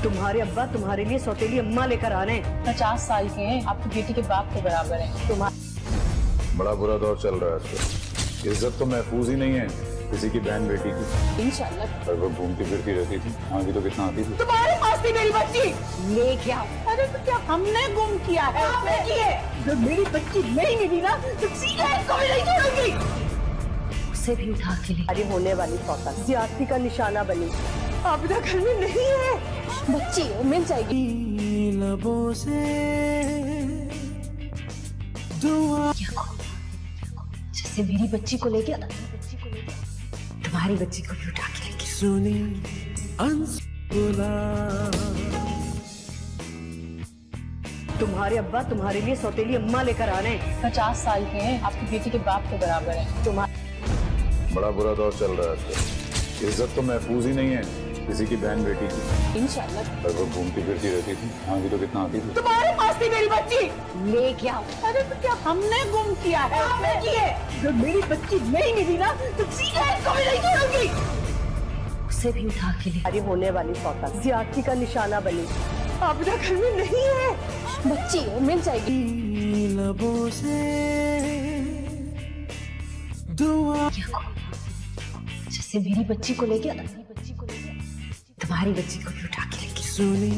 तुम्हारे अब्बा तुम्हारे लिए सौतेली अम्मा लेकर आ रहे हैं। 50 साल के हैं, आपकी बेटी के बाप के बराबर हैं। बड़ा बुरा दौर चल रहा है आजकल। इज्जत तो महफूज ही नहीं है किसी की बहन बेटी की। इंशाल्लाह। और वो घूमती फिरती रहती थी, आगे तो कितना आती थी। तुम्हारे पास थी मेरी बच्ची, लेके आओ। अरे तो क्या हमने गुम किया है? आपने किए। जब मेरी बच्ची नहीं मिली ना तो सीधा इसको भी नहीं छोड़ूंगी। उसे भी उठा के ले। अरे होने वाली सौता ज्यादती का निशाना बनी। आबिदा घर में नहीं है। बच्ची मिल जाएगी। लबों से जैसे मेरी बच्ची को ले गया था, तुम्हारी बच्ची को भी उठा के ले गया। सुनी अनसुला। तुम्हारे अब्बा तुम्हारे लिए सौतेली अम्मा लेकर आ रहे हैं। 50 साल के हैं, आपकी बेटी के बाप के बराबर हैं। बड़ा बुरा दौर चल रहा है आजकल। इज्जत तो महफूज ही नहीं है किसी की बहन बेटी की। इंशाल्लाह। और वो घूमती फिरती रहती थी, आगे तो कितना आती थी। तुम्हारे पास थी मेरी बच्ची, लेके आओ। अरे तो क्या हमने गुम किया है? आपने किए। जब मेरी बच्ची नहीं मिली ना तो सीधा इसको भी नहीं छोड़ूंगी। उसे भी उठा के ले। अरे होने वाली सौता ज्यादती का निशाना बनी। आबिदा घर में नहीं है। बच्ची मिल जाएगी। लबों से दुआ। जैसे मेरी बच्ची को ले गया था, तुम्हारी बच्ची को भी उठा के ले गया। सुनी